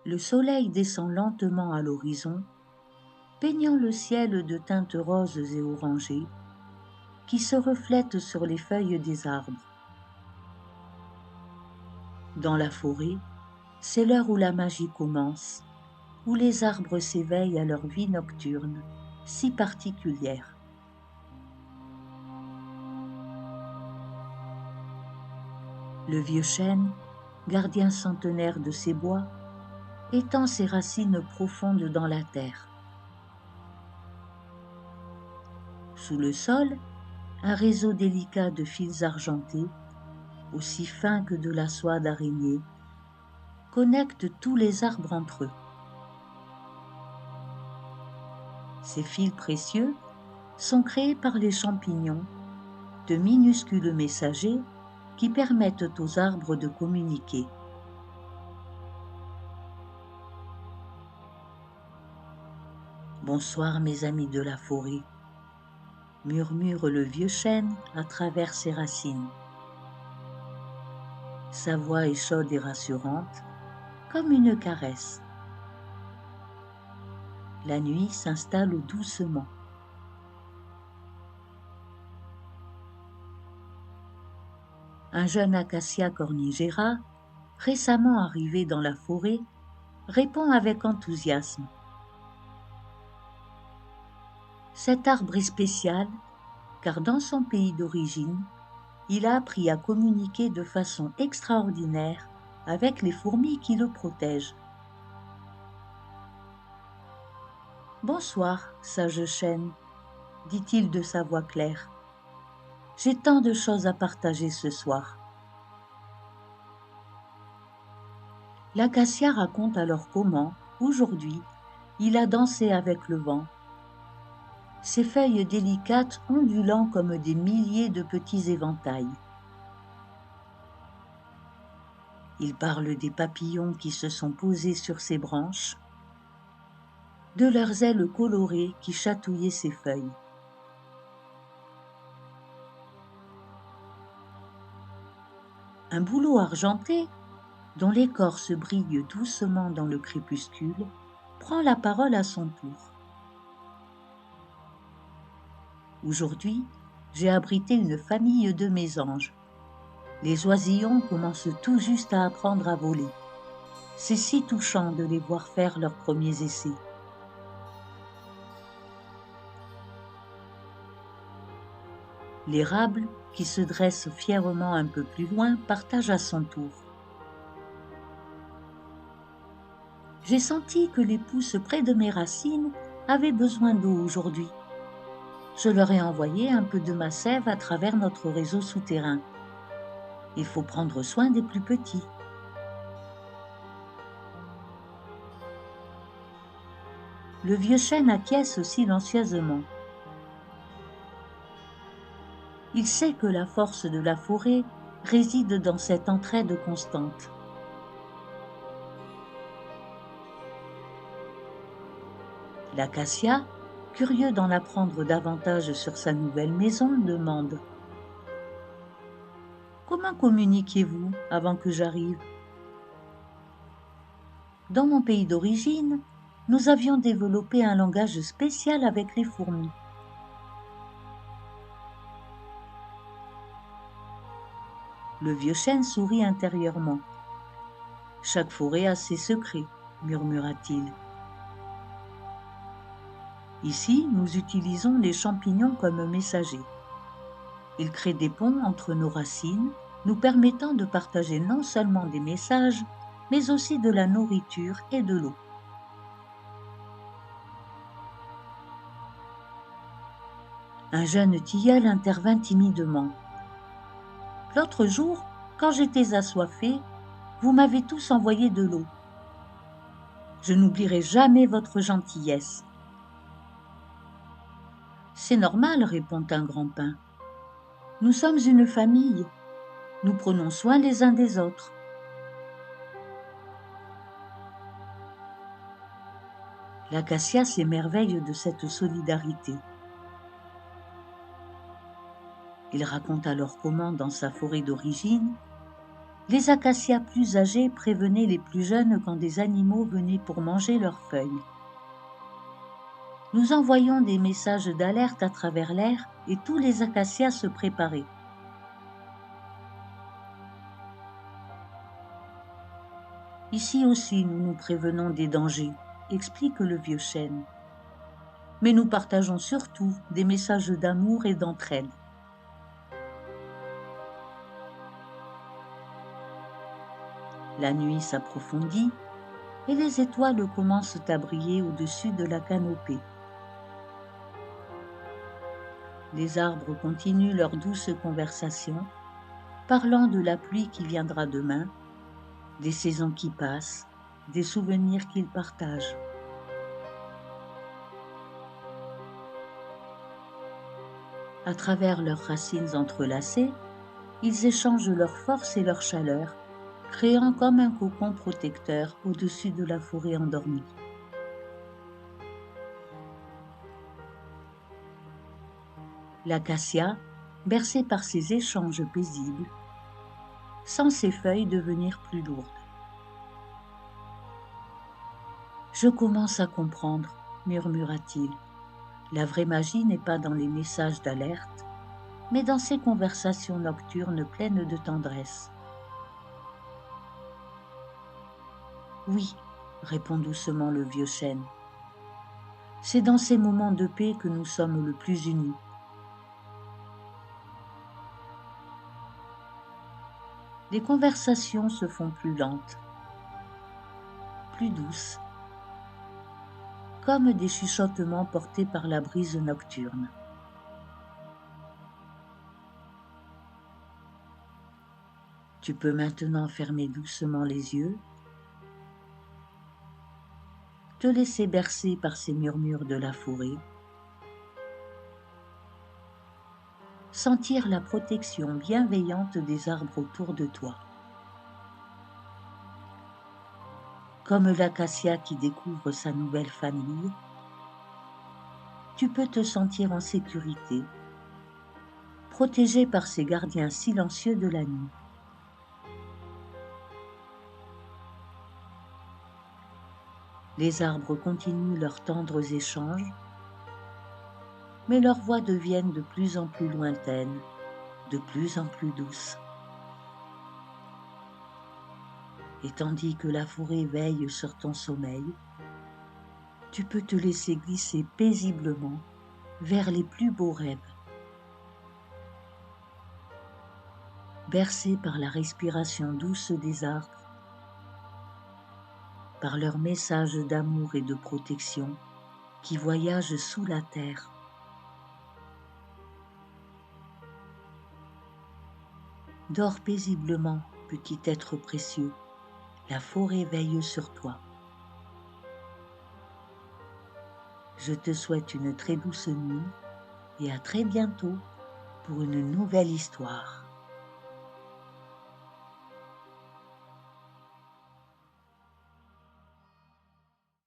Le soleil descend lentement à l'horizon, peignant le ciel de teintes roses et orangées qui se reflètent sur les feuilles des arbres. Dans la forêt, c'est l'heure où la magie commence, où les arbres s'éveillent à leur vie nocturne, si particulière. Le vieux chêne, gardien centenaire de ses bois, étend ses racines profondes dans la terre. Sous le sol, un réseau délicat de fils argentés, aussi fins que de la soie d'araignée, connecte tous les arbres entre eux. Ces fils précieux sont créés par les champignons, de minuscules messagers qui permettent aux arbres de communiquer. Bonsoir mes amis de la forêt, murmure le vieux chêne à travers ses racines. Sa voix est chaude et rassurante, comme une caresse. La nuit s'installe doucement. Un jeune acacia cornigera, récemment arrivé dans la forêt, répond avec enthousiasme. Cet arbre est spécial car dans son pays d'origine, il a appris à communiquer de façon extraordinaire avec les fourmis qui le protègent. Bonsoir, sage chêne, dit-il de sa voix claire. J'ai tant de choses à partager ce soir. L'acacia raconte alors comment, aujourd'hui, il a dansé avec le vent, ses feuilles délicates ondulant comme des milliers de petits éventails. Il parle des papillons qui se sont posés sur ses branches, de leurs ailes colorées qui chatouillaient ses feuilles. Un bouleau argenté, dont l'écorce brille doucement dans le crépuscule, prend la parole à son tour. Aujourd'hui, j'ai abrité une famille de mésanges. Les oisillons commencent tout juste à apprendre à voler. C'est si touchant de les voir faire leurs premiers essais. L'érable, qui se dresse fièrement un peu plus loin, partage à son tour. J'ai senti que les pousses près de mes racines avaient besoin d'eau aujourd'hui. Je leur ai envoyé un peu de ma sève à travers notre réseau souterrain. Il faut prendre soin des plus petits. Le vieux chêne acquiesce silencieusement. Il sait que la force de la forêt réside dans cette entraide constante. L'acacia, curieux d'en apprendre davantage sur sa nouvelle maison, demande « Comment communiquiez-vous avant que j'arrive ?» Dans mon pays d'origine, nous avions développé un langage spécial avec les fourmis. Le vieux chêne sourit intérieurement. « Chaque forêt a ses secrets, murmura-t-il. Ici, nous utilisons les champignons comme messagers. Ils créent des ponts entre nos racines, nous permettant de partager non seulement des messages, mais aussi de la nourriture et de l'eau. Un jeune tilleul intervint timidement. « L'autre jour, quand j'étais assoiffé, vous m'avez tous envoyé de l'eau. Je n'oublierai jamais votre gentillesse. » « C'est normal, répond un grand pin. Nous sommes une famille. Nous prenons soin les uns des autres. L'acacia s'émerveille de cette solidarité. Il raconte alors comment, dans sa forêt d'origine, Les acacias plus âgés prévenaient les plus jeunes quand des animaux venaient pour manger leurs feuilles. Nous envoyions des messages d'alerte à travers l'air et tous les acacias se préparaient. Ici aussi, nous nous prévenons des dangers, explique le vieux chêne. Mais nous partageons surtout des messages d'amour et d'entraide. La nuit s'approfondit et les étoiles commencent à briller au-dessus de la canopée. Les arbres continuent leur douce conversation, parlant de la pluie qui viendra demain, des saisons qui passent, des souvenirs qu'ils partagent. À travers leurs racines entrelacées, ils échangent leur force et leur chaleur, créant comme un cocon protecteur au-dessus de la forêt endormie. L'acacia, bercée par ces échanges paisibles, sent ses feuilles devenir plus lourdes. Je commence à comprendre, murmura-t-il. La vraie magie n'est pas dans les messages d'alerte, mais dans ces conversations nocturnes pleines de tendresse. Oui, répond doucement le vieux chêne. C'est dans ces moments de paix que nous sommes le plus unis. Les conversations se font plus lentes, plus douces, comme des chuchotements portés par la brise nocturne. Tu peux maintenant fermer doucement les yeux, te laisser bercer par ces murmures de la forêt, sentir la protection bienveillante des arbres autour de toi. Comme l'acacia qui découvre sa nouvelle famille, tu peux te sentir en sécurité, protégé par ces gardiens silencieux de la nuit. Les arbres continuent leurs tendres échanges, mais leurs voix deviennent de plus en plus lointaines, de plus en plus douces. Et tandis que la forêt veille sur ton sommeil, tu peux te laisser glisser paisiblement vers les plus beaux rêves. Bercé par la respiration douce des arbres, par leurs messages d'amour et de protection qui voyagent sous la terre. Dors paisiblement, petit être précieux, la forêt veille sur toi. Je te souhaite une très douce nuit et à très bientôt pour une nouvelle histoire.